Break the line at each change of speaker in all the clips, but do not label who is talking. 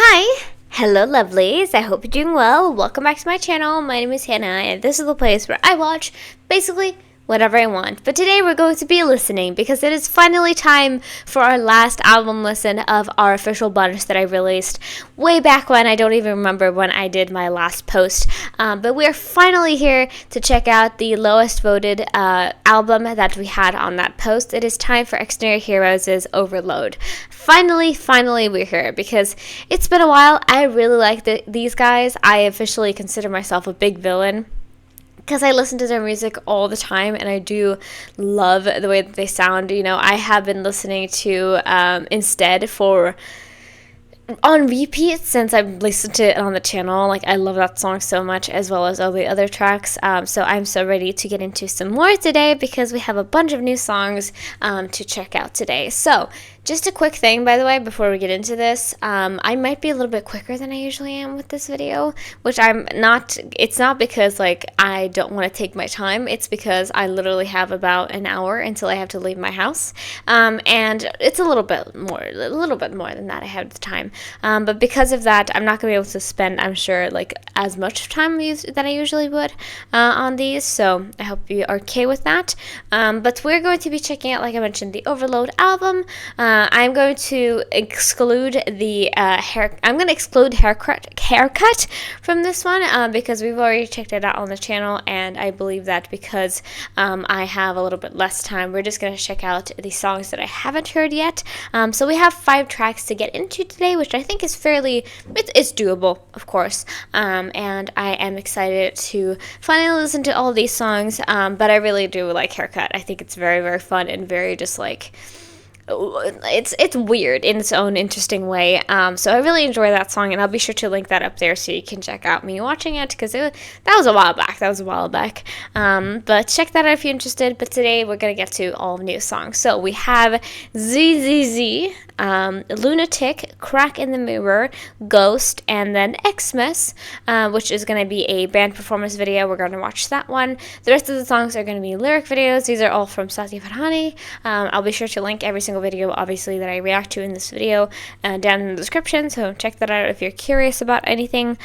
Hi! Hello lovelies, I hope you're doing well. Welcome back to my channel. My name is Hannah and this is the place where I watch basically whatever I want. But today we're going to be listening because it is finally time for our last album listen of our official bunch that I released way back when. I don't even remember when I did my last post. But we are finally here to check out the lowest voted album that we had on that post. It is time for Xdinary Heroes' Overload. Finally we're here because it's been a while. I really like these guys. I officially consider myself a big villain because I listen to their music all the time and I do love the way that they sound. You know, I have been listening to Instead on repeat since I've listened to it on the channel. Like, I love that song so much, as well as all the other tracks. So I'm so ready to get into some more today because we have a bunch of new songs to check out today. So just a quick thing, by the way, before we get into this, I might be a little bit quicker than I usually am with this video, which I'm not. It's not because like I don't want to take my time. It's because I literally have about an hour until I have to leave my house, and it's a little bit more than that I have the time. But because of that, I'm not gonna be able to spend, I'm sure, like as much time that I usually would on these. So I hope you're okay with that. But we're going to be checking out, like I mentioned, the Overload album. I'm going to exclude the haircut from this one because we've already checked it out on the channel, and I believe that because I have a little bit less time, we're just going to check out the songs that I haven't heard yet. So we have 5 tracks to get into today, which I think is it's doable, of course. And I am excited to finally listen to all these songs. But I really do like Haircut. I think it's very, very fun and very just like, it's weird in its own interesting way. So I really enjoy that song, and I'll be sure to link that up there so you can check out me watching it, because that was a while back. But check that out if you're interested. But today we're gonna get to all new songs. So we have ZZZ, Lunatic, Crack in the Mirror, Ghost, and then Xmas, which is going to be a band performance video. We're going to watch that one. The rest of the songs are going to be lyric videos. These are all from Sati Farhani. I'll be sure to link every single video, obviously, that I react to in this video down in the description, so check that out if you're curious about anything.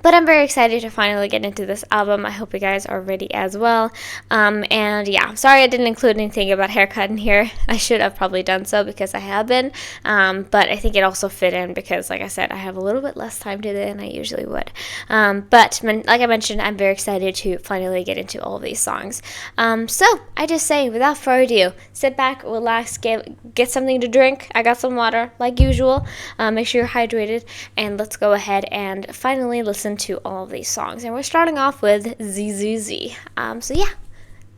But I'm very excited to finally get into this album. I hope you guys are ready as well. And yeah, sorry I didn't include anything about Haircut in here. I should have probably done so because I have been. But I think it also fit in because, like I said, I have a little bit less time today than I usually would. But like I mentioned, I'm very excited to finally get into all of these songs. So I just say, without further ado, sit back, relax, get something to drink. I got some water, like usual. Make sure you're hydrated. And let's go ahead and finally listen to all of these songs, and we're starting off with ZZZ. So yeah,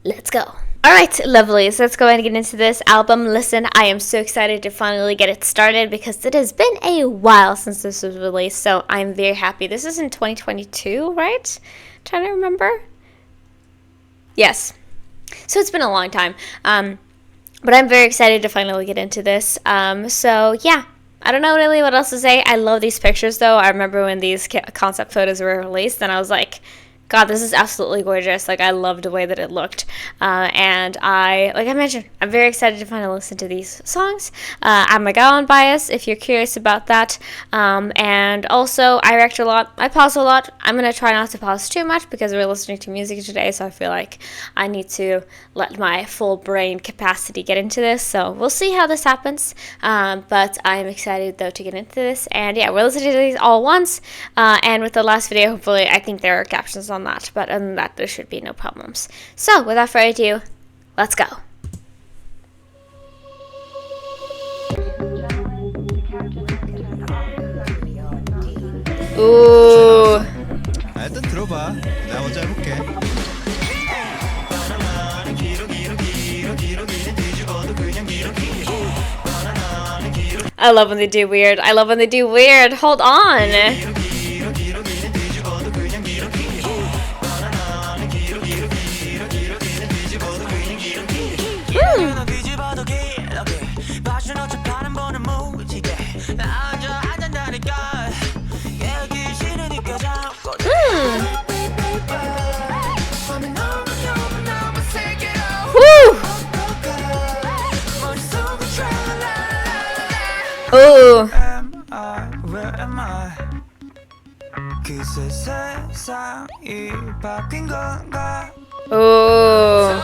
let's go. Alright, lovelies, let's go ahead and get into this album listen. I am so excited to finally get it started because it has been a while since this was released, so I'm very happy. This is in 2022, right? Trying to remember. Yes, so it's been a long time, but I'm very excited to finally get into this. So yeah, I don't know really what else to say. I love these pictures, though. I remember when these concept photos were released, and I was like, God, this is absolutely gorgeous. Like, I loved the way that it looked. And like I mentioned, I'm very excited to finally listen to these songs. I'm a Gowan bias, if you're curious about that. And also, I react a lot. I pause a lot. I'm going to try not to pause too much because we're listening to music today, so I feel like I need to let my full brain capacity get into this. So we'll see how this happens. But I'm excited, though, to get into this. And yeah, we're listening to these all once. And with the last video, hopefully, I think there are captions on that, but other than that, there should be no problems. So without further ado, let's go. Ooh.
일단 들어봐. 내가 먼저 해볼게.
I love when they do weird. I love when they do weird. Hold on. Ooh.
am I? 그새 세상이 바뀐 건가?
Ooh.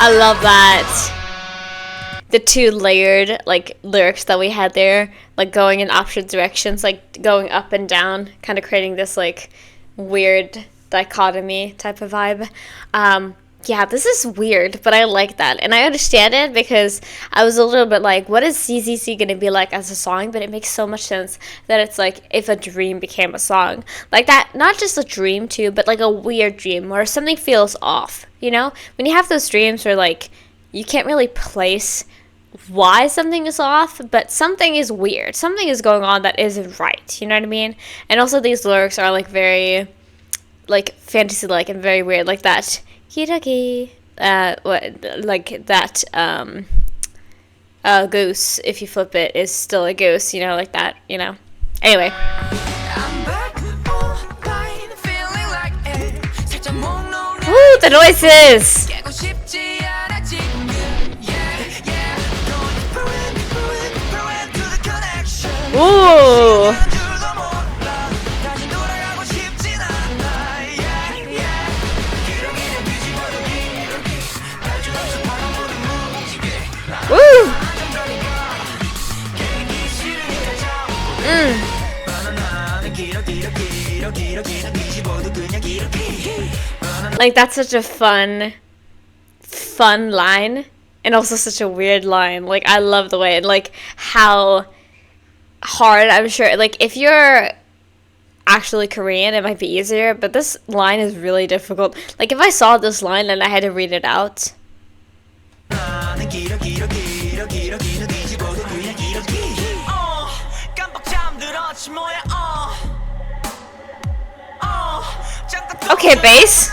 I love that. The two layered like lyrics that we had there, like going in opposite directions, like going up and down, kind of creating this like weird dichotomy type of vibe. Yeah, this is weird, but I like that. And I understand it because I was a little bit like, what is CZC going to be like as a song? But it makes so much sense that it's like if a dream became a song. Like that, not just a dream too, but like a weird dream where something feels off, you know? When you have those dreams where like you can't really place why something is off, but something is weird. Something is going on that isn't right, you know what I mean? And also these lyrics are like very like fantasy-like and very weird, like that. Hiragi, like that, goose, if you flip it, is still a goose, you know, like that, you know. Anyway. Woo, the noises! Ooh! Woo! Like that's such a fun line, and also such a weird line. Like I love the way and like how hard, I'm sure, like if you're actually Korean it might be easier, but this line is really difficult. Like if I saw this line and I had to read it out. Okay, bass.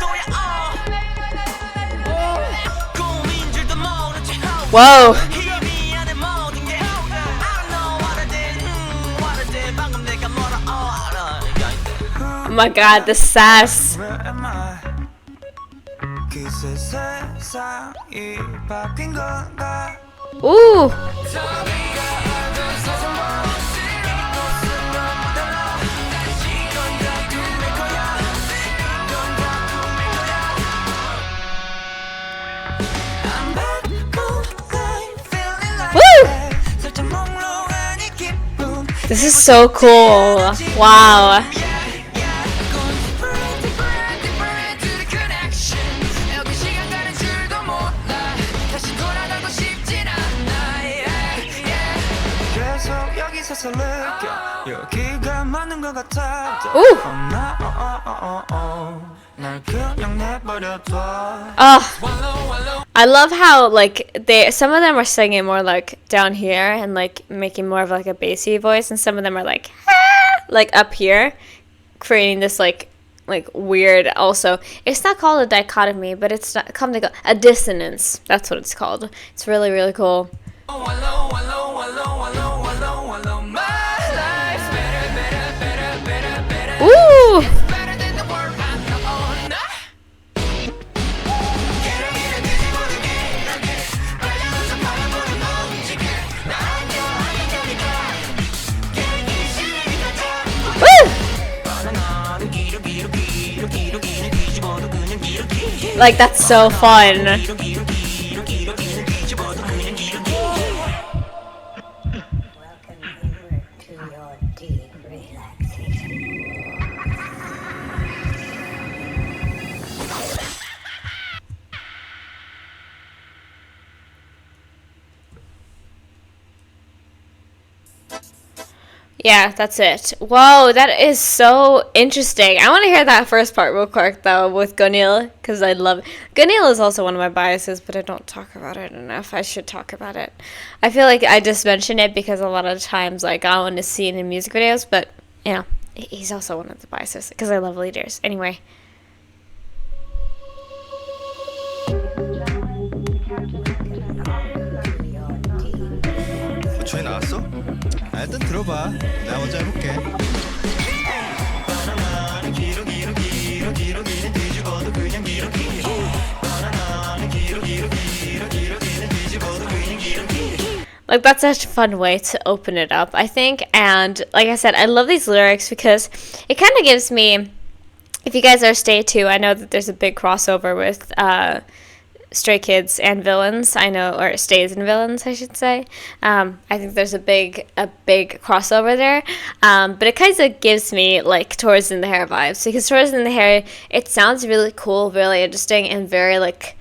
Whoa. Oh my god, the sass. Ooh. This is so cool. Wow. Ooh. Oh, I love how like some of them are singing more like down here and like making more of like a bassy voice, and some of them are like like up here, creating this like weird. Also, it's not called a dichotomy, but it's not something called a dissonance. That's what it's called. It's really really cool. Ooh. Like that's so fun. Yeah, that's it. Whoa, that is so interesting. I want to hear that first part real quick, though, with Gonil, because I love it. Gonil is also one of my biases, but I don't talk about it enough. I should talk about it. I feel like I just mention it because a lot of times, like, I want to see it in music videos, but, you know, he's also one of the biases, because I love leaders. Anyway.
조회 나왔어? 아, 일단 들어봐. 내가 먼저 해볼게.
Like, that's such a fun way to open it up, I think. And like I said, I love these lyrics because it kind of gives me, if you guys are Stay 2, I know that there's a big crossover with Stray Kids and Villains. I know, or Stays and Villains, I should say. I think there's a big crossover there. But it kind of gives me like Tours in the Hair vibes, because Tours in the Hair, it sounds really cool, really interesting, and very like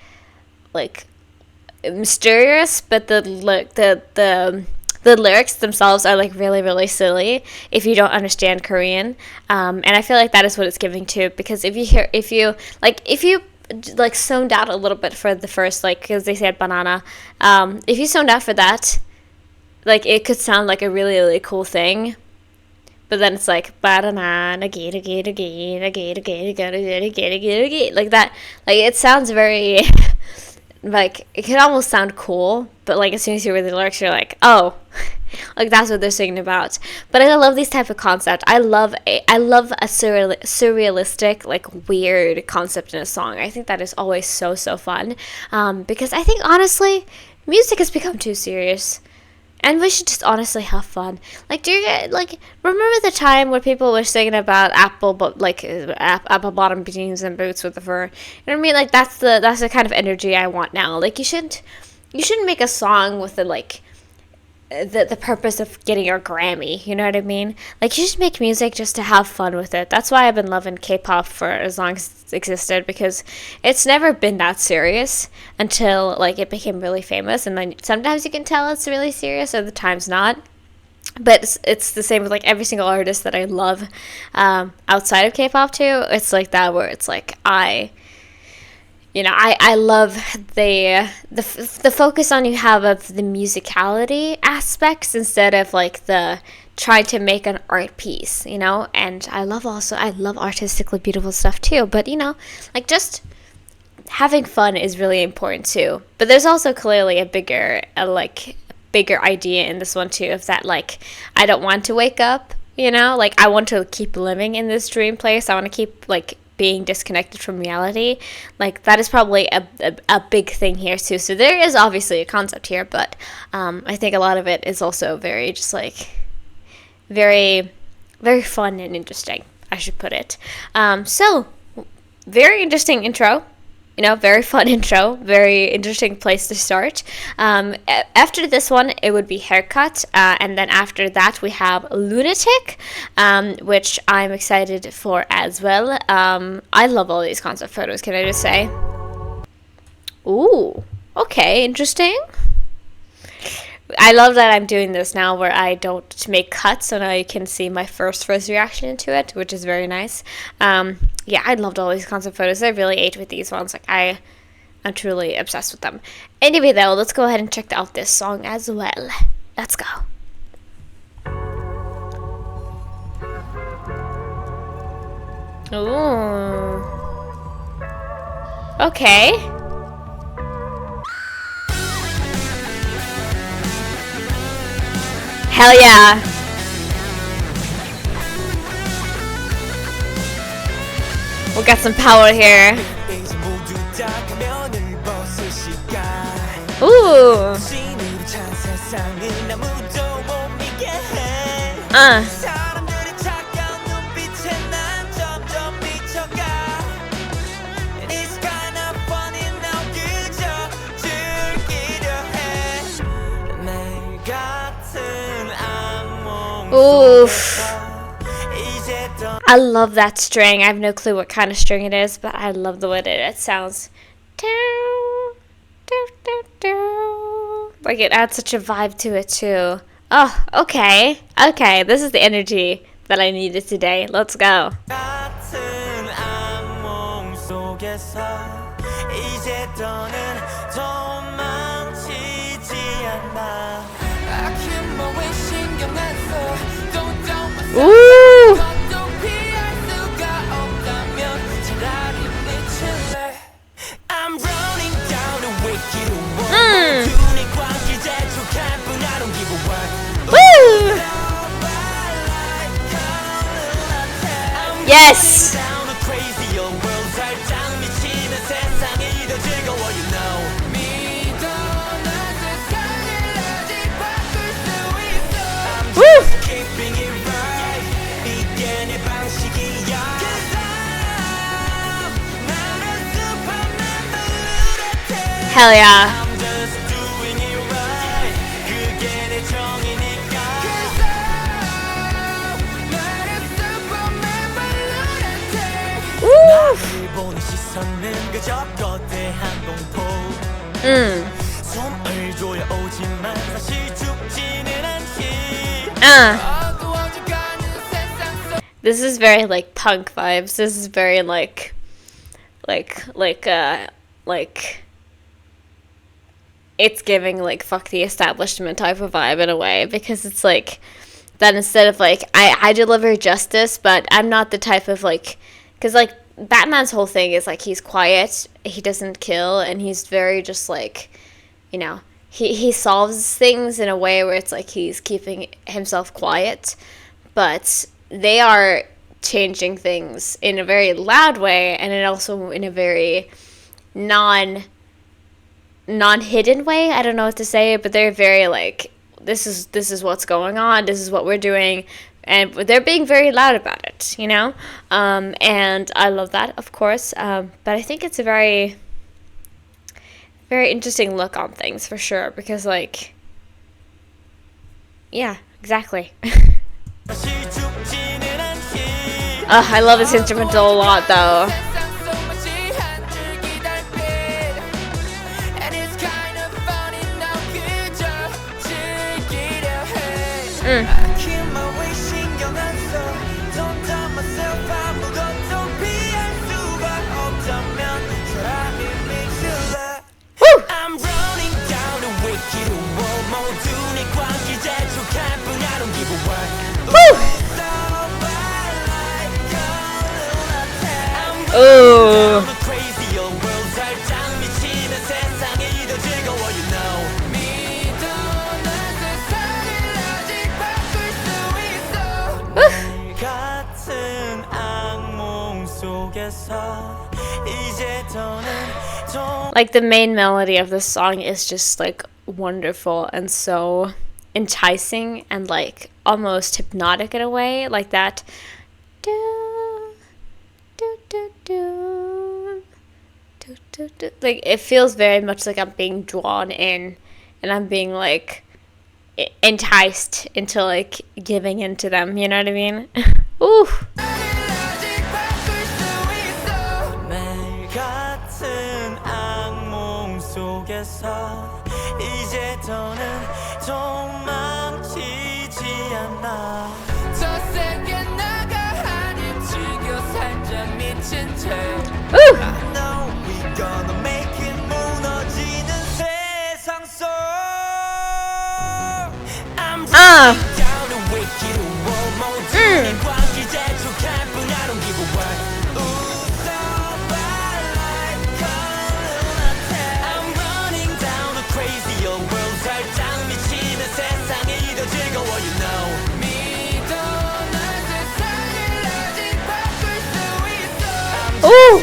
mysterious. But the lyrics themselves are like really, really silly if you don't understand Korean. And I feel like that is what it's giving to, because if you zoned out a little bit for the first, like, because they said banana, if you zoned out for that, like, it could sound like a really, really cool thing, but then it's like banana, like that, like, it sounds very like, it can almost sound cool, but like as soon as you read the lyrics, you're like, oh, like that's what they're singing about. But I love these type of concept. I love a surrealistic, like, weird concept in a song. I think that is always so fun, because I think honestly, music has become too serious. And we should just honestly have fun. Like, do you get, like, remember the time where people were singing about apple bottom jeans and boots with the fur? You know what I mean? Like, that's the kind of energy I want now. Like, you shouldn't make a song with the purpose of getting your Grammy, you know what I mean? Like, you should make music just to have fun with it. That's why I've been loving K-pop for as long as it's existed, because it's never been that serious until, like, it became really famous, and then sometimes you can tell it's really serious, other times not. But it's the same with, like, every single artist that I love outside of K-pop too. It's like that, where it's like I love the focus on you have of the musicality aspects instead of like the trying to make an art piece, you know. And I love artistically beautiful stuff too, but you know, like, just having fun is really important too. But there's also clearly a bigger idea in this one too, of that, like, I don't want to wake up, you know, like, I want to keep living in this dream place. I want to keep, like, being disconnected from reality. Like, that is probably a big thing here too. So there is obviously a concept here, but I think a lot of it is also very just like very, very fun and interesting, I should put it. So very interesting intro, you know, very fun intro, very interesting place to start. After this one, it would be Haircut, and then after that we have Lunatic, which I'm excited for as well. I love all these concept photos, can I just say? Ooh, okay, interesting. I love that I'm doing this now where I don't make cuts, so now you can see my first reaction to it, which is very nice. Yeah, I loved all these concept photos. I really ate with these ones. Like, I'm truly obsessed with them. Anyway, though, let's go ahead and check out this song as well. Let's go. Ooh. Okay. Hell yeah. We got some power here. Ooh. Oof. I love that string. I have no clue what kind of string it is, but I love the way it sounds. Like, it adds such a vibe to it too. Oh, okay. Okay, this is the energy that I needed today. Let's go. Ooh. Woo! Yes! Hell yeah.
I'm just doing it right. 그게 내 정이니까. 나를 슈퍼맨 lunatic. 나를 보는 시선은 그저 거대한 공포. 손을 조여 오지만 사실 죽지는 않지. 어두워져가는 세상 속.
This is very like punk vibes. This is very like it's giving like fuck the establishment type of vibe in a way, because it's like that instead of like I deliver justice, but I'm not the type of like, because like Batman's whole thing is like he's quiet, he doesn't kill, and he's very just like, you know, he solves things in a way where it's like he's keeping himself quiet, but they are changing things in a very loud way, and it also in a very non-hidden way. I don't know what to say, but they're very like, this is what's going on, this is what we're doing, and they're being very loud about it, you know. And I love that, of course. But I think it's a very, very interesting look on things for sure, because like, yeah, exactly. I love this instrumental a lot though. Ooh. Like the main melody of this song is just like wonderful and so enticing and like almost hypnotic in a way, like that. Like it feels very much like I'm being drawn in, and I'm being like enticed into like giving into them, you know what I mean? Ooh. Ooh.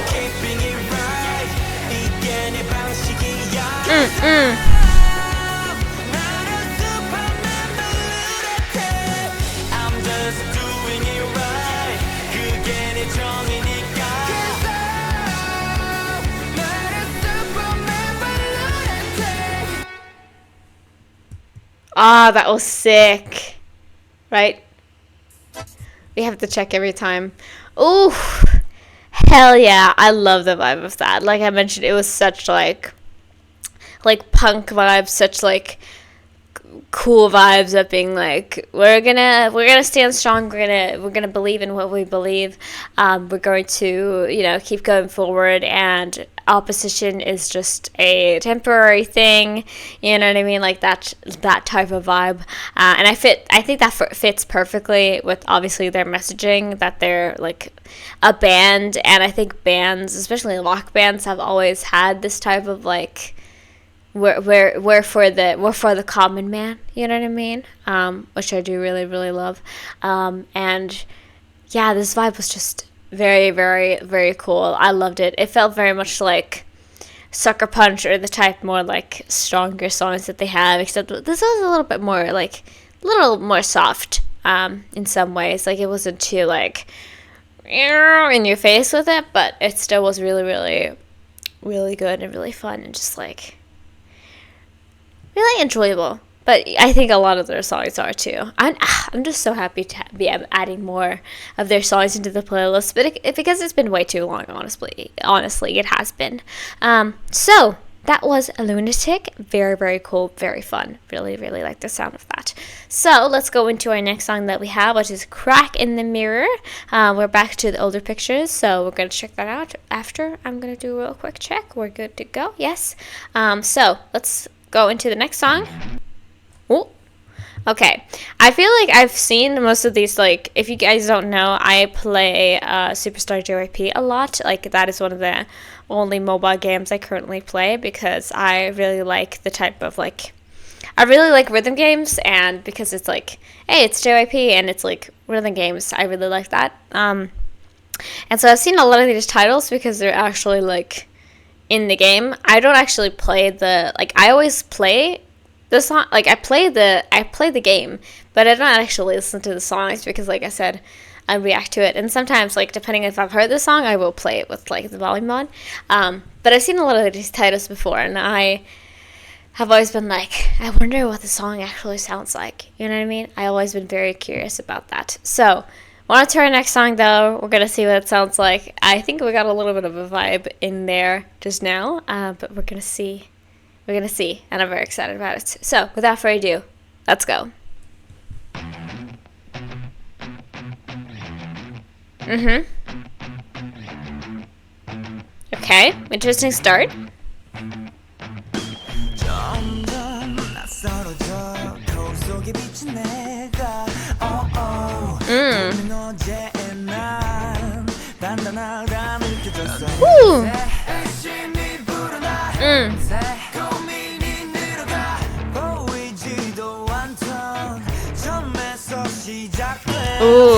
Ah, that was sick. Right? We have to check every time. Ooh. Hell yeah. I love the vibe of that. Like I mentioned, it was such like punk vibes, such like cool vibes of being like, we're gonna stand strong, we're gonna believe in what we believe, we're going to, you know, keep going forward, and opposition is just a temporary thing, you know what I mean, like that type of vibe, and I think that fits perfectly with obviously their messaging, that they're like a band, and I think bands, especially rock bands, have always had this type of like, we're for the common man, you know what I mean? Which I do really, really love. And yeah, this vibe was just very, very, very cool. I loved it. It felt very much like Sucker Punch, or the type more like stronger songs that they have, except this was a little bit more like a little more soft in some ways. Like it wasn't too like in your face with it, but it still was really, really, really good and really fun, and just like really enjoyable. But I think a lot of their songs are too. I'm just so happy to be adding more of their songs into the playlist, but because it's been way too long, honestly, it has been. So that was Lunatic. Very, very cool, very fun. Really, really like the sound of that. So let's go into our next song that we have, which is Crack in the Mirror. We're back to the older pictures, so we're going to check that out after. I'm going to do a real quick check. We're good to go. Yes. So let's go into the next song. Ooh. Okay, I feel like I've seen most of these, like, if you guys don't know, I play Superstar JYP a lot. Like, that is one of the only mobile games I currently play because I really like the type of, like, I really like rhythm games, and because it's like, hey, it's JYP, and it's, like, rhythm games, I really like that. And so I've seen a lot of these titles because they're actually, like, in the game. I don't actually play I always play the song, like I play the game, but I don't actually listen to the songs because, like I said, I react to it, and sometimes, like, depending if I've heard the song, I will play it with, like, the volume on. But I've seen a lot of these titles before, and I have always been like, I wonder what the song actually sounds like. You know what I mean? I've always been very curious about that. So, on to our next song, though. We're gonna see what it sounds like. I think we got a little bit of a vibe in there just now, but we're gonna see. We're going to see, and I'm very excited about it. So, without further ado, let's go. Okay, interesting start. Ooh. Ooh.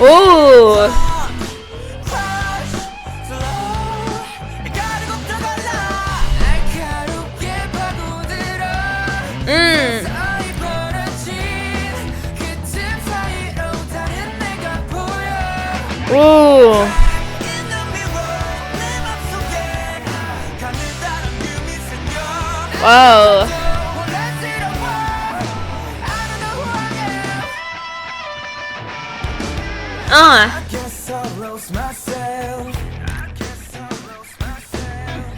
Ooh. Ooh. Whoa.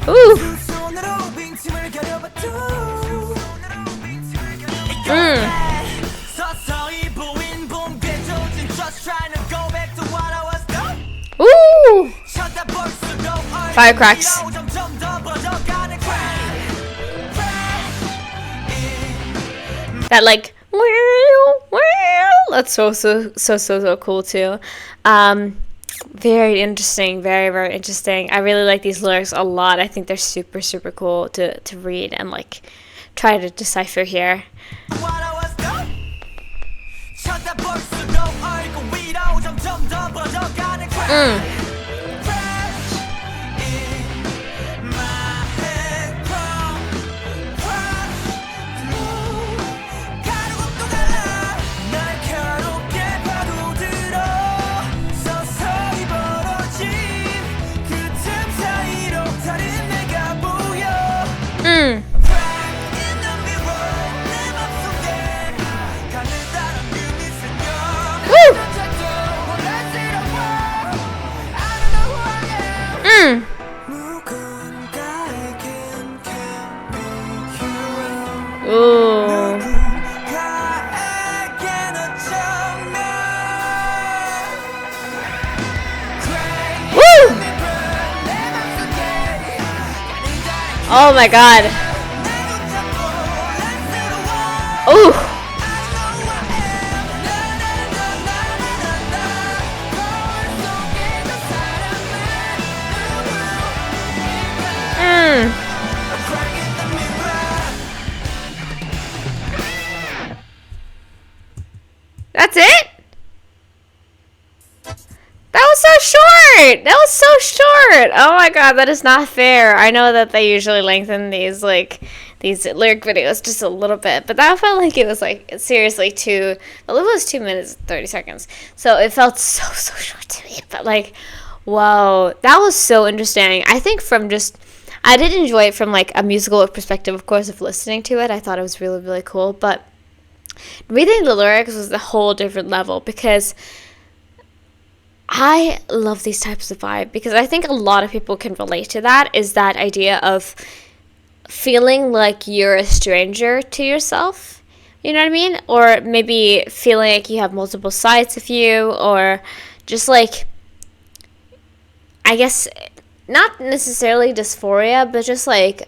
Ooh. Ooh. Firecracks. That, like, that's so cool too. Very interesting, very, very interesting. I really like these lyrics a lot. I think they're super, super cool to read and, like, try to decipher here. Ooh. Woo! Oh my god. Ooh. That's it? That was so short. That was so short. Oh my god, that is not fair. I know that they usually lengthen these lyric videos just a little bit, but that felt like it was, like, seriously it was 2 minutes and 30 seconds. So it felt so short to me, but, like, whoa, that was so interesting. I think from just I did enjoy it from like a musical perspective, of course, of listening to it. I thought it was really, really cool. But reading the lyrics was a whole different level, because I love these types of vibe, because I think a lot of people can relate to that, is that idea of feeling like you're a stranger to yourself, you know what I mean? Or maybe feeling like you have multiple sides of you, or just like, I guess, not necessarily dysphoria, but just like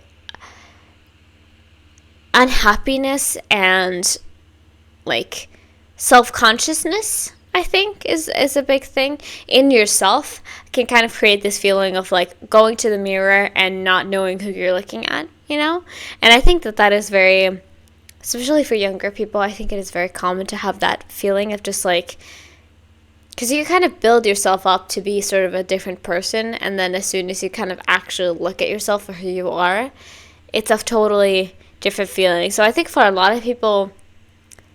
unhappiness and like self-consciousness, I think is a big thing in yourself. Can kind of create this feeling of like going to the mirror and not knowing who you're looking at, you know? And I think that is very, especially for younger people, I think it is very common to have that feeling of just like, because you kind of build yourself up to be sort of a different person, and then as soon as you kind of actually look at yourself for who you are, it's a totally different feeling. So I think for a lot of people,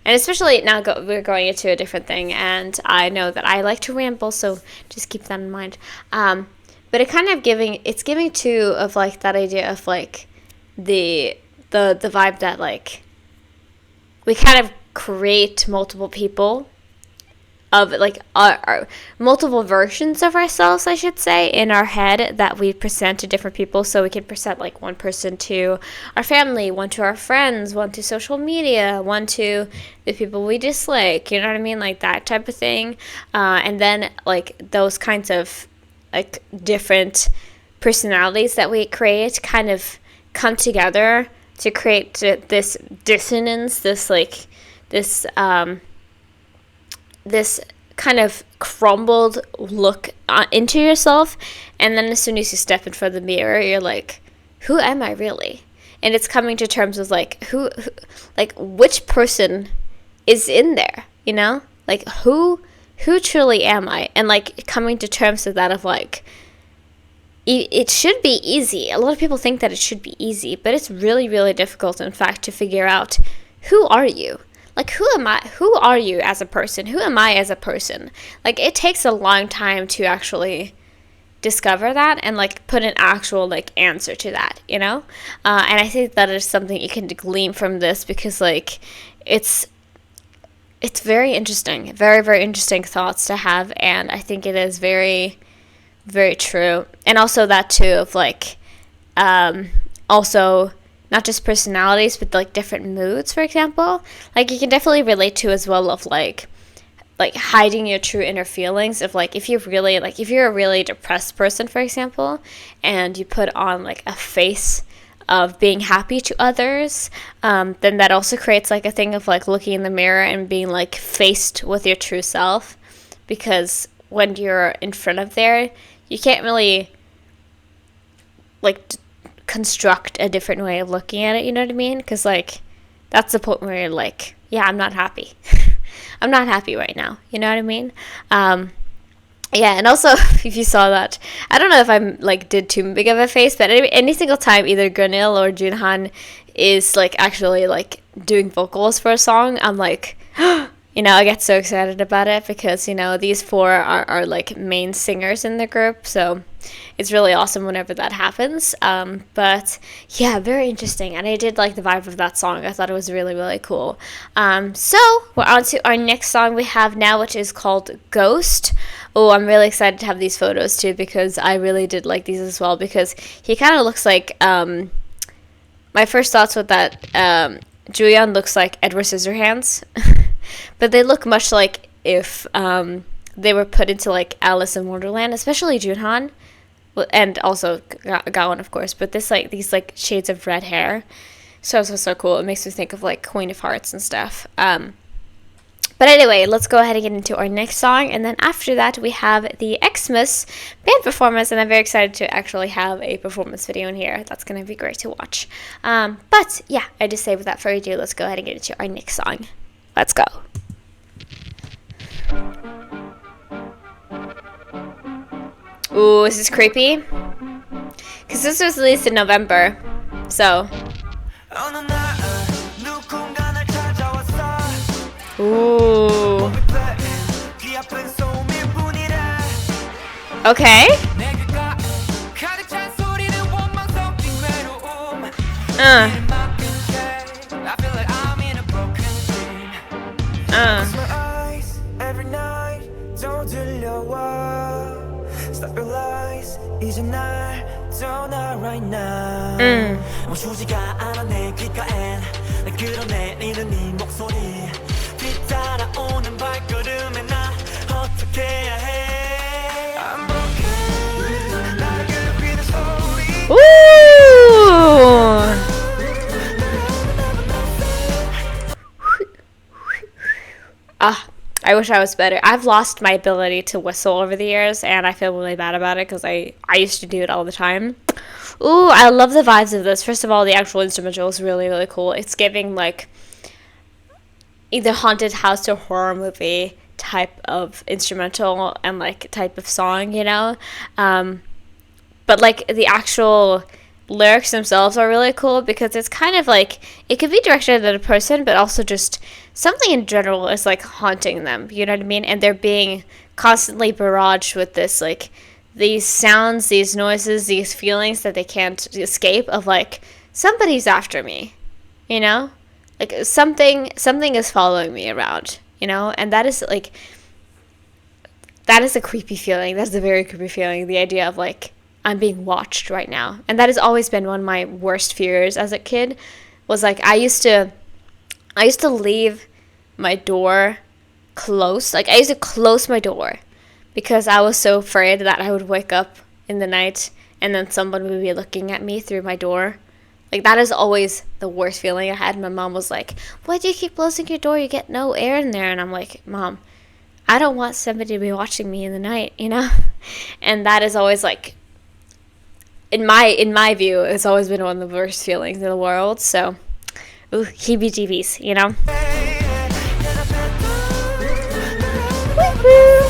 and especially now we're going into a different thing, and I know that I like to ramble, so just keep that in mind. But it kind of it's giving too of like that idea of like the vibe that like we kind of create multiple people of like our multiple versions of ourselves, I should say, in our head that we present to different people. So we can present like one person to our family, one to our friends, one to social media, one to the people we dislike, you know what I mean, like that type of thing. And then like those kinds of like different personalities that we create kind of come together to create this dissonance, this like this this kind of crumbled look into yourself. And then as soon as you step in front of the mirror, you're like, who am I really? And it's coming to terms with like who like which person is in there, you know, like who truly am I? And like coming to terms with that of like, it should be easy. A lot of people think that it should be easy, but it's really, really difficult, in fact, to figure out, who are you? Like, who am I? Who are you as a person? Who am I as a person? Like, it takes a long time to actually discover that and, like, put an actual, like, answer to that, you know? And I think that is something you can glean from this, because, like, it's very interesting. Very, very interesting thoughts to have, and I think it is very, very true. And also that, too, of, like, also not just personalities, but like different moods, for example. Like you can definitely relate to as well of like hiding your true inner feelings of like, if you're a really depressed person, for example, and you put on like a face of being happy to others, then that also creates like a thing of like looking in the mirror and being like faced with your true self. Because when you're in front of there, you can't really like construct a different way of looking at it, you know what I mean? Because like that's the point where you're like, yeah, I'm not happy. I'm not happy right now, you know what I mean? Yeah, and also if you saw that, I don't know if I'm like did too big of a face, but any single time either Gunil or Junhan is like actually like doing vocals for a song, I'm like you know, I get so excited about it, because you know these four are like main singers in the group, so it's really awesome whenever that happens. But yeah, very interesting, and I did like the vibe of that song. I thought it was really, really cool. So we're on to our next song we have now, which is called Ghost. Oh, I'm really excited to have these photos too, because I really did like these as well, because he kind of looks like my first thoughts with that, Julian looks like Edward Scissorhands. But they look much like if they were put into like Alice in Wonderland, especially Junhan, and also Gaon, of course. But these like shades of red hair, so cool. It makes me think of like Queen of Hearts and stuff. But anyway, let's go ahead and get into our next song, and then after that we have the Xmas band performance, and I'm very excited to actually have a performance video in here. That's gonna be great to watch. But yeah, I just say without further ado, let's go ahead and get into our next song. Let's go. Ooh, this is creepy. Because this was released in November. So. Ooh. Okay.
I feel like I'm in a broken dream. Close my eyes every night. Don't 들려와. Stop your lies. 이제 날 떠나 right now. 멈추지가 않아 내 귓가엔 날 끌어내리는 네 목소리. 뒤따라오는 발걸음에 나 어떻게 해야 해? I'm broken. 나를 괴롭히는 소리.
Ooh. I wish I was better. I've lost my ability to whistle over the years, and I feel really bad about it because I used to do it all the time. Ooh, I love the vibes of this. First of all, the actual instrumental is really, really cool. It's giving, like, either haunted house or horror movie type of instrumental and, like, type of song, you know? But, like, the actual lyrics themselves are really cool because it's kind of like, it could be directed at a person, but also just something in general is like haunting them, you know what I mean? And they're being constantly barraged with this, like, these sounds, these noises, these feelings that they can't escape of, like, somebody's after me, you know? Like, something is following me around, you know? And that is, like, that is a creepy feeling. That's a very creepy feeling. The idea of, like, I'm being watched right now. And that has always been one of my worst fears as a kid, was, like, I used to leave my door closed. Like, I used to close my door because I was so afraid that I would wake up in the night and then someone would be looking at me through my door. Like, that is always the worst feeling I had. My mom was like, why do you keep closing your door? You get no air in there. And I'm like, Mom, I don't want somebody to be watching me in the night, you know? And that is always, like, in my view, it's always been one of the worst feelings in the world. So, ooh, heebie-jeebies, you know? Woo!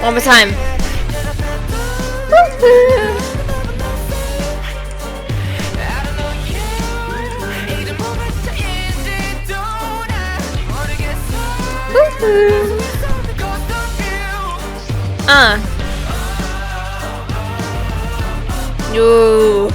One more time. Ooh.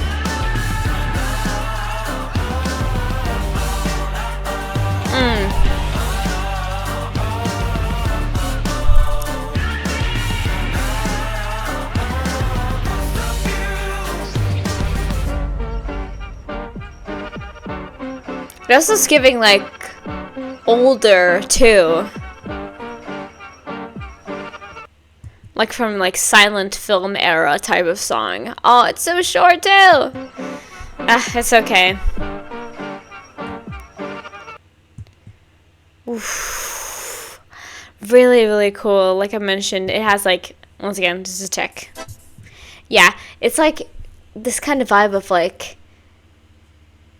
It also is giving, like, older too, like from, like, silent film era type of song. Oh, it's so short too. It's okay. Oof. Really, really cool. Like I mentioned, it has, like, once again, just a check. Yeah, it's like this kind of vibe of, like,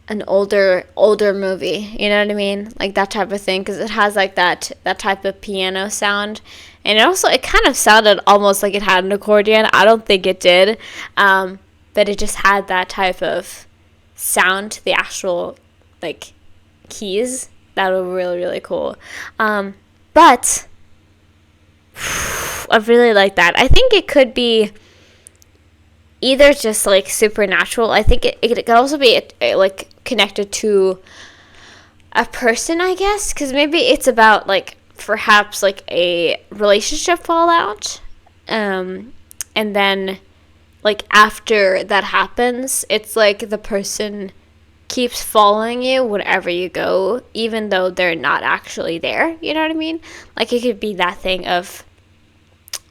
an older movie, you know what I mean? Like that type of thing, because it has, like, that type of piano sound, and it kind of sounded almost like it had an accordion. I don't think it did, but it just had that type of sound to the actual, like, keys. That was really, really cool. But I really like that. I think it could be either just, like, supernatural. I think it could also be like connected to a person, I guess, because maybe it's about, like, perhaps, like, a relationship fallout, and then, like, after that happens, it's like the person keeps following you wherever you go, even though they're not actually there, you know what I mean? Like, it could be that thing of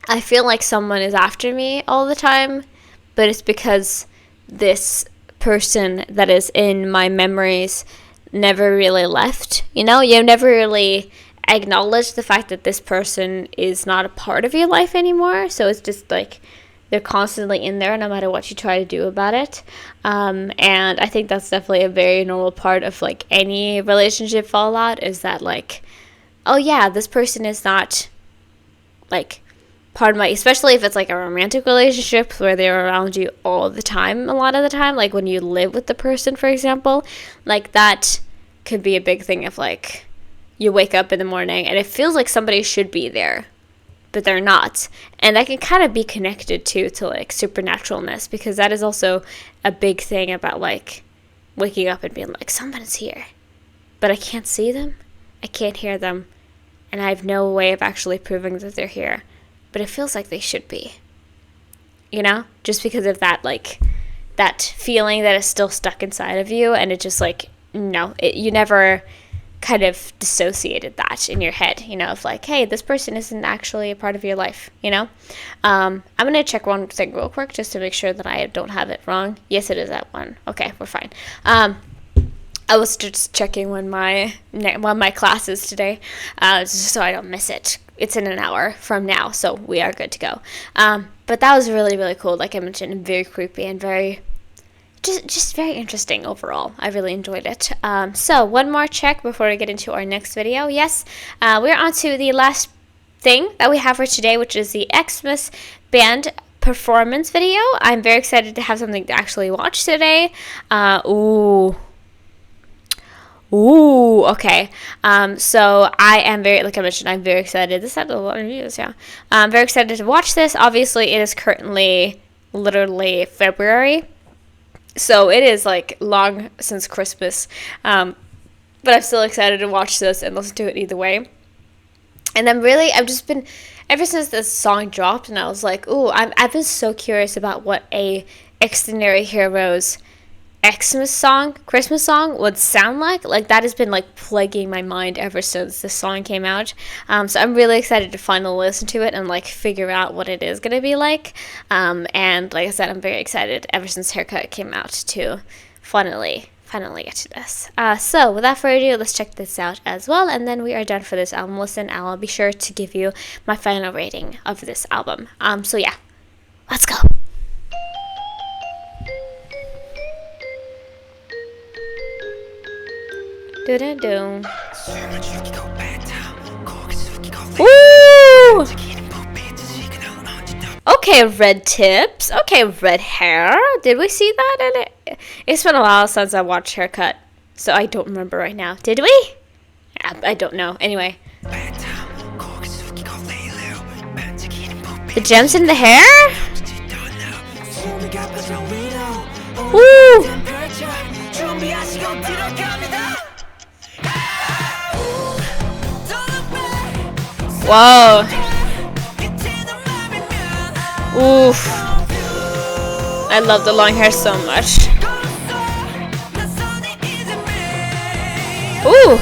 I feel like someone is after me all the time, but it's because this person that is in my memories never really left. You know, you never really acknowledge the fact that this person is not a part of your life anymore. So it's just like they're constantly in there no matter what you try to do about it. And I think that's definitely a very normal part of like any relationship fallout, is that like, oh yeah, this person is not like part of my, especially if it's like a romantic relationship where they're around you all the time, a lot of the time, like when you live with the person, for example, like that could be a big thing if like you wake up in the morning and it feels like somebody should be there, but they're not. And that can kind of be connected to like supernaturalness, because that is also a big thing about like waking up and being like, someone's here, but I can't see them, I can't hear them, and I have no way of actually proving that they're here, but it feels like they should be, you know, just because of that, like that feeling that is still stuck inside of you. And it just like, no, you never kind of dissociated that in your head, you know, of like, hey, this person isn't actually a part of your life, you know. I'm going to check one thing real quick just to make sure that I don't have it wrong. Yes, it is that one. Okay, we're fine. I was just checking when my class is today, just so I don't miss it. It's in an hour from now, so we are good to go. But that was really, really cool. Like I mentioned, and very creepy and very just very interesting overall. I really enjoyed it. So one more check before we get into our next video. Yes, we're on to the last thing that we have for today, which is the Xmas band performance video. I'm very excited to have something to actually watch today. Ooh, okay. So I am very, like I mentioned, I'm very excited. This had a lot of views, yeah. I'm very excited to watch this. Obviously, it is currently literally February. So it is like long since Christmas, but I'm still excited to watch this and listen to it either way. And I've just been, ever since this song dropped, and I was like, ooh, I've been so curious about what a Xdinary Heroes Christmas song would sound like. Like that has been like plaguing my mind ever since this song came out. So I'm really excited to finally listen to it and like figure out what it is gonna be like. And like I said, I'm very excited ever since Haircut came out to finally get to this. So without further ado, let's check this out as well, and then we are done for this album listen. I'll be sure to give you my final rating of this album. So yeah, let's go. Do-do-do. Woo! Okay, red tips. Okay, red hair. Did we see that in it? It's been a while since I watched Haircut, so I don't remember right now. Did we? I don't know. Anyway. The gems in the hair? Woo! Whoa. Oof. I love the long hair so much. Ooh.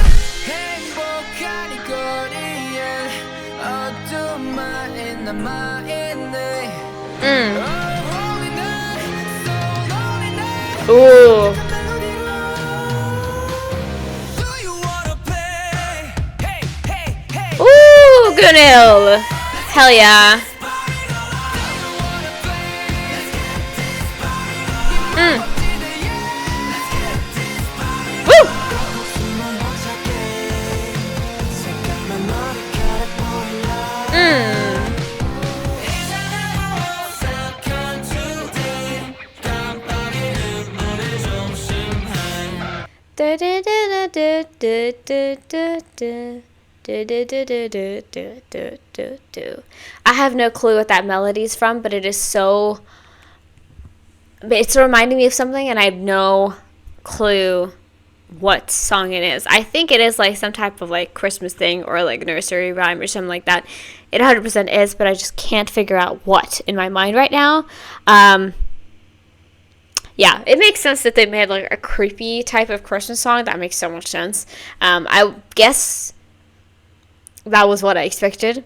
Ooh. Ooh, Gunil. Hell yeah. Woo! I have no clue what that melody is from, but it is so... It's reminding me of something, and I have no clue what song it is. I think it is like some type of like Christmas thing or like nursery rhyme or something like that. It 100% is, but I just can't figure out what in my mind right now. Yeah, it makes sense that they made like a creepy type of Christmas song. That makes so much sense. I guess that was what I expected.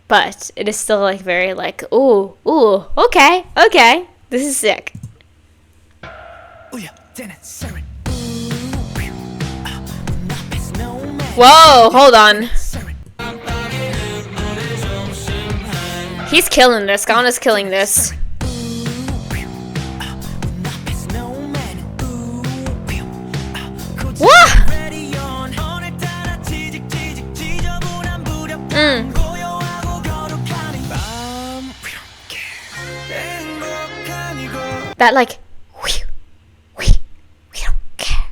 but it is still like very like, ooh, okay, this is sick. Whoa, hold on. He's killing this. Gana's killing this. Whoa! That like, we don't care.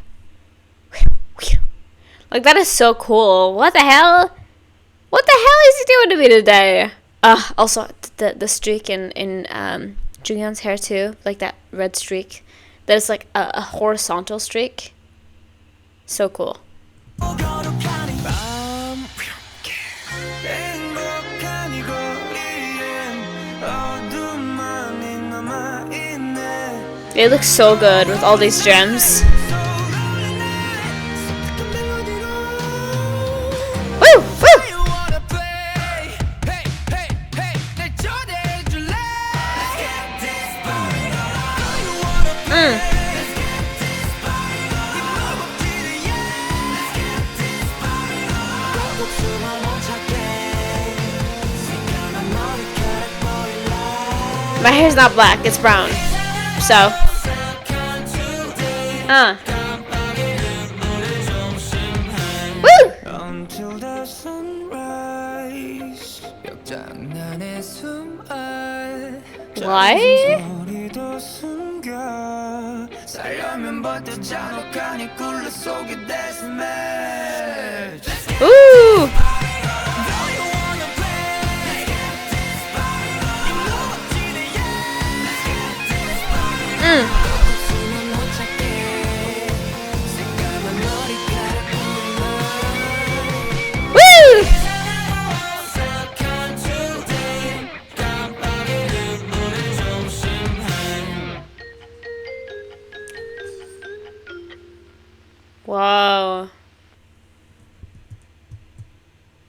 Like, that is so cool. What the hell? What the hell is he doing to me today? Also the streak in Jungyeon's hair too, like that red streak. That is like a horizontal streak. So cool. It looks so good with all these gems. Woo! Woo! My hair's not black, it's brown. So, woo!
Until the sunrise.
Why? Ooh! Woo! Whoa.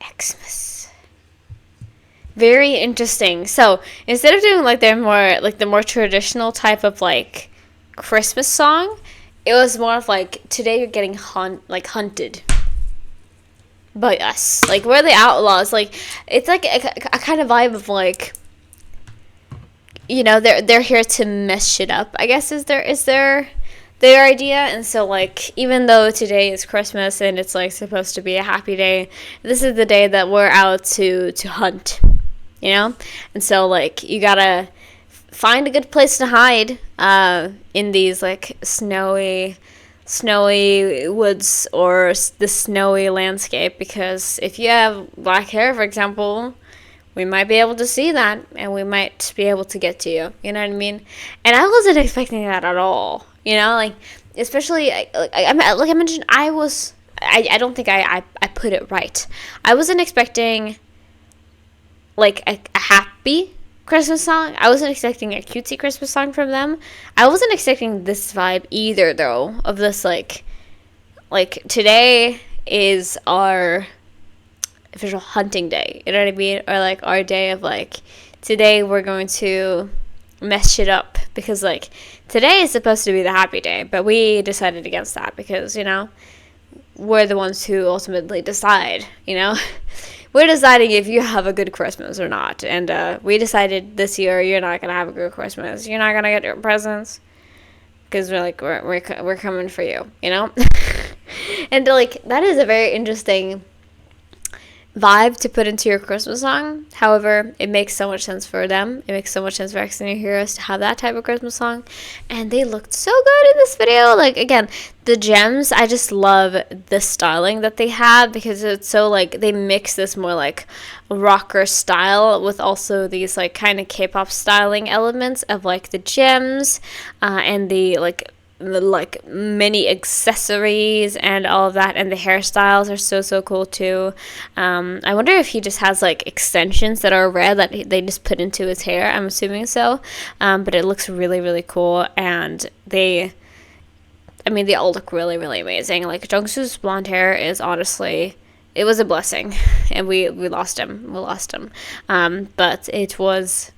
Xmas. Very interesting. So instead of doing like the more traditional type of like Christmas song, it was more of like, today you're getting hunted by us. Like, we're the outlaws. Like, it's like a kind of vibe of like, you know, they're here to mess shit up, I guess is their idea. And so like, even though today is Christmas and it's like supposed to be a happy day, this is the day that we're out to hunt, you know. And so like, you gotta find a good place to hide in these like snowy woods or the snowy landscape, because if you have black hair, for example, we might be able to see that and we might be able to get to you, you know what I mean? And I wasn't expecting that at all, you know, like, especially like I mentioned, I don't think I put it right. I wasn't expecting like a happy Christmas song. I wasn't expecting a cutesy Christmas song from them. I wasn't expecting this vibe either, though, of this like today is our official hunting day, you know what I mean? Or like our day of like, today we're going to mess shit up, because like today is supposed to be the happy day, but we decided against that because, you know, we're the ones who ultimately decide, you know. We're deciding if you have a good Christmas or not. And we decided this year you're not going to have a good Christmas. You're not going to get your presents. Because we're like, we're coming for you, you know? And like, that is a very interesting vibe to put into your Christmas song. However, it makes so much sense for them. It makes so much sense for Xdinary Heroes to have that type of Christmas song. And they looked so good in this video. Like, again, the gems, I just love the styling that they have, because it's so like, they mix this more like rocker style with also these like kind of K-pop styling elements of like the gems and the like many accessories and all of that, and the hairstyles are so cool too. I wonder if he just has like extensions that are red that they just put into his hair. I'm assuming so, but it looks really cool, and they all look really amazing. Like, Jungsu's blonde hair is honestly it was a blessing, and we lost him. But it was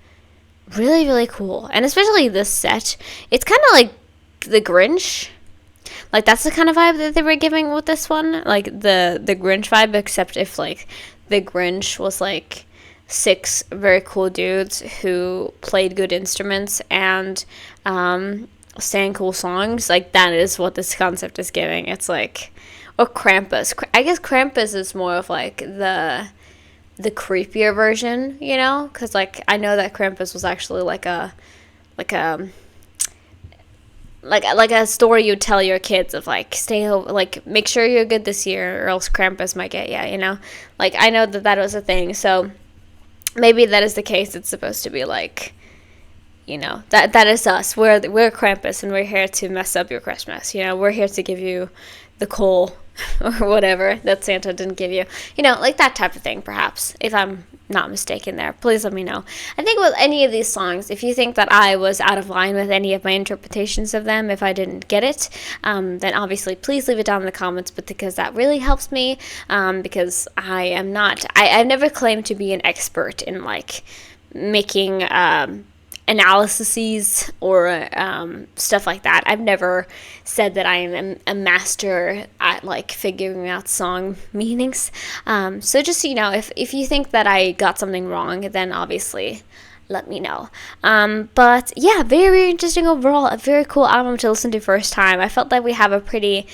really, really cool, and especially this set. It's kind of like the Grinch. Like, that's the kind of vibe that they were giving with this one, like the Grinch vibe, except if like the Grinch was like 6 very cool dudes who played good instruments and sang cool songs. Like, that is what this concept is giving. It's like, or Krampus. I guess Krampus is more of like the creepier version, you know, because like I know that Krampus was actually like a story you tell your kids of like, stay home, like make sure you're good this year or else Krampus might get you, you know. Like, I know that was a thing, so maybe that is the case. It's supposed to be like, you know, that is us. We're Krampus, and we're here to mess up your Christmas. You know, we're here to give you the coal or whatever that Santa didn't give you. You know, like that type of thing, perhaps, if I'm not mistaken there. Please let me know. I think with any of these songs, if you think that I was out of line with any of my interpretations of them, if I didn't get it, then obviously please leave it down in the comments, but because that really helps me, because I've never claimed to be an expert in like making analyses or stuff like that. I've never said that I am a master at like figuring out song meanings. So just so you know, if you think that I got something wrong, then obviously let me know. But yeah, very, very interesting overall. A very cool album to listen to first time. I felt like we had a pretty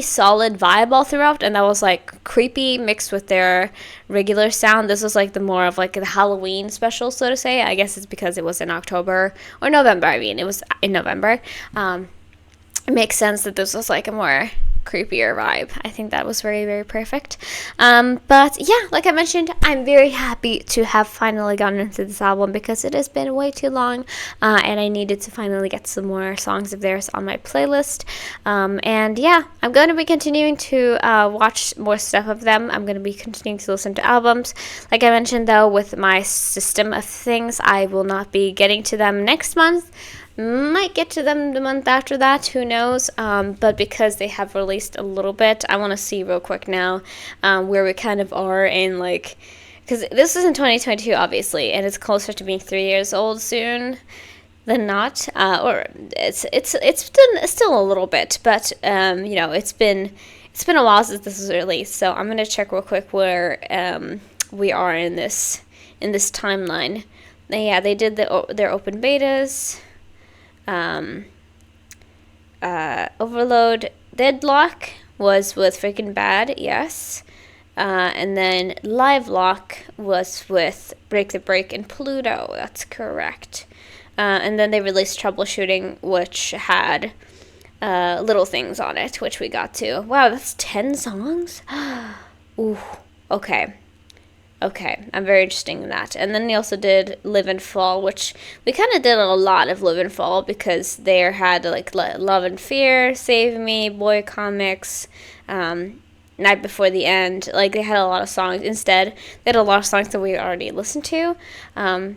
solid vibe all throughout, and that was like creepy mixed with their regular sound. This was like the more of like the Halloween special, so to say. I guess it's because it was in October or November. I mean, it was in November. It makes sense that this was like a more creepier vibe. I think that was very, very perfect. But yeah, like I mentioned, I'm very happy to have finally gotten into this album because it has been way too long, and I needed to finally get some more songs of theirs on my playlist. And yeah, I'm going to be continuing to watch more stuff of them. I'm going to be continuing to listen to albums. Like I mentioned, though, with my system of things, I will not be getting to them next month. Might get to them the month after that, who knows, but because they have released a little bit, I want to see real quick now where we kind of are in, like, because this is in 2022, obviously, and it's closer to being 3 years old soon than not, or it's still a little bit, but you know, it's been a while since this was released, so I'm gonna check real quick where we are in this timeline. Yeah, they did their open betas. Overload Deadlock was with Freaking Bad, yes. And then Live Lock was with Break the Break and Pluto, that's correct. And then they released Troubleshooting, which had Little Things on it, which we got to. Wow, that's 10 songs? Ooh, okay. Okay, I'm very interested in that. And then they also did Live and Fall, which we kind of did a lot of Live and Fall because they had like Love and Fear, Save Me, Boy Comics, Night Before the End. Like, they had a lot of songs. Instead, they had a lot of songs that we already listened to.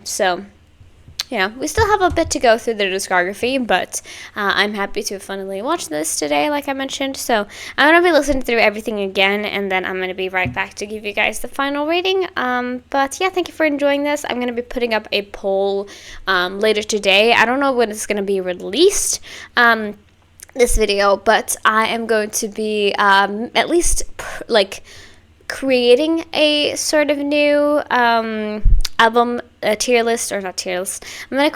So yeah, we still have a bit to go through their discography, but I'm happy to finally watch this today, like I mentioned. So I'm going to be listening through everything again, and then I'm going to be right back to give you guys the final rating. But yeah, thank you for enjoying this. I'm going to be putting up a poll later today. I don't know when it's going to be released, this video, but I am going to be at least creating a sort of new album tier list, or not tier list. I'm gonna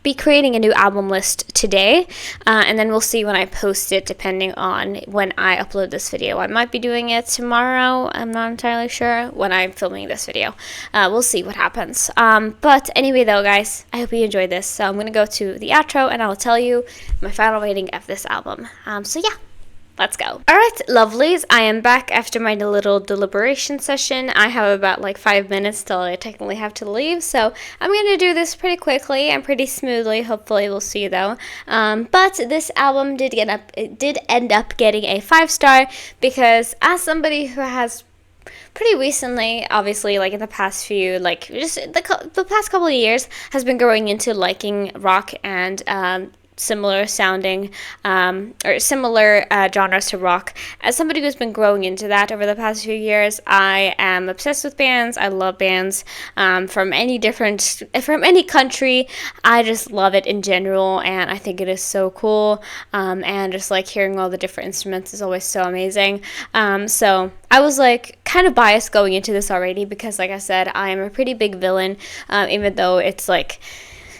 be creating a new album list today, and then we'll see when I post it, depending on when I upload this video. I might be doing it tomorrow. I'm not entirely sure when I'm filming this video. We'll see what happens. But anyway, though, guys, I hope you enjoyed this. So I'm gonna go to the outro, and I'll tell you my final rating of this album. So yeah. Let's go. Alright, lovelies, I am back after my little deliberation session. I have about like 5 minutes till I technically have to leave, so I'm going to do this pretty quickly and pretty smoothly. Hopefully we'll see, though. But this album did end up getting a 5-star because, as somebody who has pretty recently, obviously, like in the past few, like just the past couple of years, has been growing into liking rock and similar sounding or similar genres to rock. As somebody who's been growing into that over the past few years, I am obsessed with bands. I love bands from any country. I just love it in general, and I think it is so cool. And just like hearing all the different instruments is always so amazing. So I was like kind of biased going into this already because, like I said, I am a pretty big villain, even though it's like,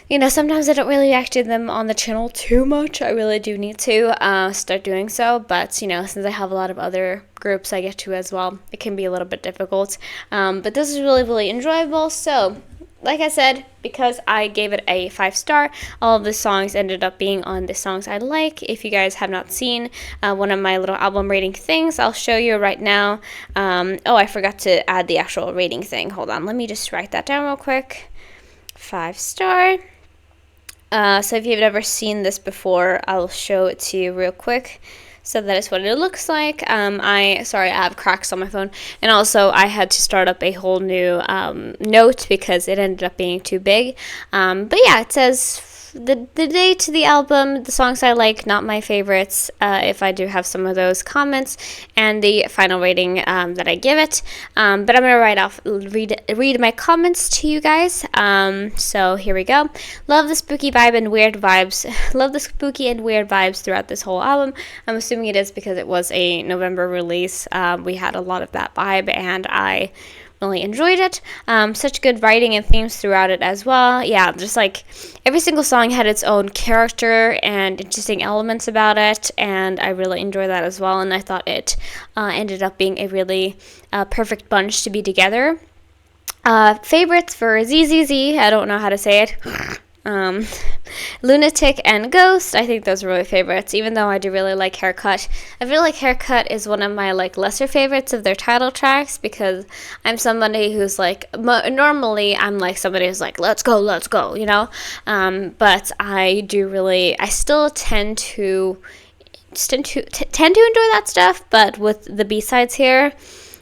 you know, sometimes I don't really react to them on the channel too much. I really do need to start doing so, but, you know, since I have a lot of other groups I get to as well, it can be a little bit difficult. But this is really, really enjoyable. So, like I said, because I gave it a 5-star, all of the songs ended up being on the songs I like. If you guys have not seen one of my little album rating things, I'll show you right now. Oh, I forgot to add the actual rating thing. Hold on, let me just write that down real quick. 5-star. So if you've never seen this before, I'll show it to you real quick. So that is what it looks like. I have cracks on my phone, and also I had to start up a whole new note because it ended up being too big. But yeah, it says the date to the album, the songs I like, not my favorites, if I do have some of those comments, and the final rating that I give it. But I'm gonna read my comments to you guys. So here we go. Love the spooky vibe and weird vibes. Love the spooky and weird vibes throughout this whole album. I'm assuming it is because it was a November release. We had a lot of that vibe, and I really enjoyed it. Such good writing and themes throughout it as well. Yeah, just like every single song had its own character and interesting elements about it, and I really enjoyed that as well. And I thought it ended up being a really perfect bunch to be together. Favorites for ZZZ, I don't know how to say it. Lunatic and Ghost, I think those are my favorites, even though I do really like Haircut. I feel like Haircut is one of my like lesser favorites of their title tracks because I'm somebody who's like, normally I'm like somebody who's like, let's go, you know? But I still tend to enjoy that stuff, but with the B-sides here,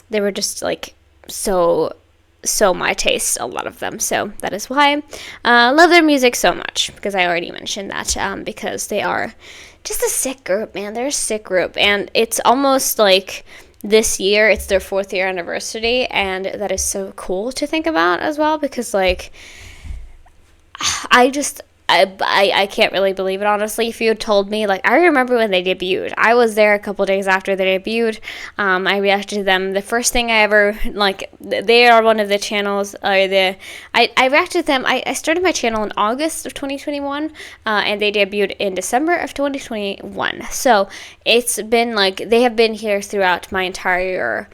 they were just like so my taste, a lot of them. So that is why I love their music so much, because I already mentioned that, because they are just a sick group, man. They're a sick group, and it's almost like this year it's their 4th year anniversary, and that is so cool to think about as well, because like I can't really believe it, honestly. If you had told me, like, I remember when they debuted. I was there a couple days after they debuted. I reacted to them. The first thing I ever, like, they are one of the channels, I reacted to them. I started my channel in August of 2021, and they debuted in December of 2021. So it's been, like, they have been here throughout my entire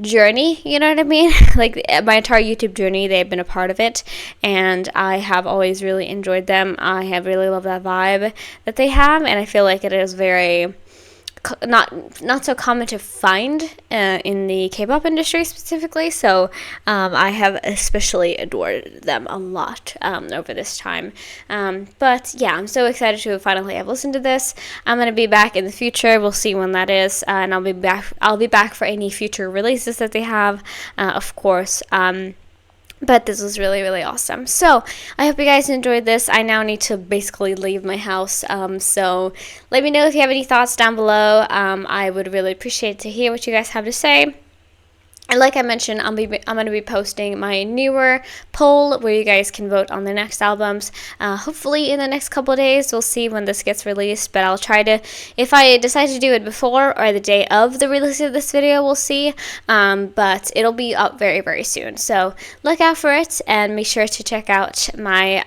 journey, you know what I mean? Like my entire YouTube journey, they've been a part of it, and I have always really enjoyed them. I have really loved that vibe that they have, and I feel like it is very not so common to find in the K-pop industry specifically. So I have especially adored them a lot over this time. But yeah, I'm so excited to finally have listened to this. I'm gonna be back in the future. We'll see when that is, and I'll be back for any future releases that they have, of course. But this was really, really awesome. So I hope you guys enjoyed this. I now need to basically leave my house. So let me know if you have any thoughts down below. I would really appreciate to hear what you guys have to say. And like I mentioned, I'm going to be posting my newer poll where you guys can vote on the next albums. Hopefully in the next couple of days. We'll see when this gets released. But I'll try to, if I decide to do it before or the day of the release of this video, we'll see. But it'll be up very, very soon. So look out for it, and make sure to check out my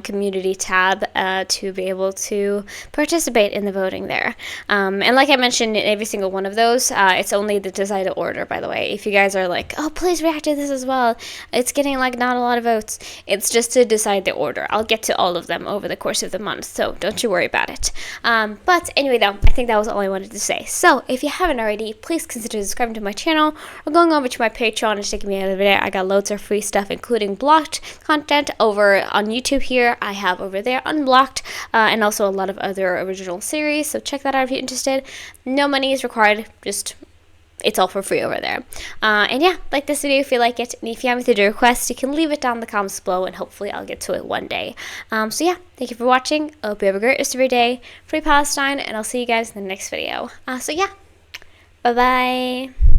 community tab to be able to participate in the voting there. And like I mentioned, in every single one of those, it's only the decided order, by the way. If you guys are like, oh, please react to this as well, it's getting like not a lot of votes. It's just to decide the order. I'll get to all of them over the course of the month, so don't you worry about it. But anyway, though, I think that was all I wanted to say. So if you haven't already, please consider subscribing to my channel or going over to my Patreon and checking me out over there. I got loads of free stuff, including blocked content over on YouTube here. I have over there unblocked, and also a lot of other original series, so check that out if you're interested. No money is required, just it's all for free over there. And yeah, like this video if you like it, and if you have anything to request, you can leave it down in the comments below, and hopefully I'll get to it one day. So yeah, thank you for watching. I hope you have a great rest of your day. Free Palestine, and I'll see you guys in the next video. So yeah, bye bye.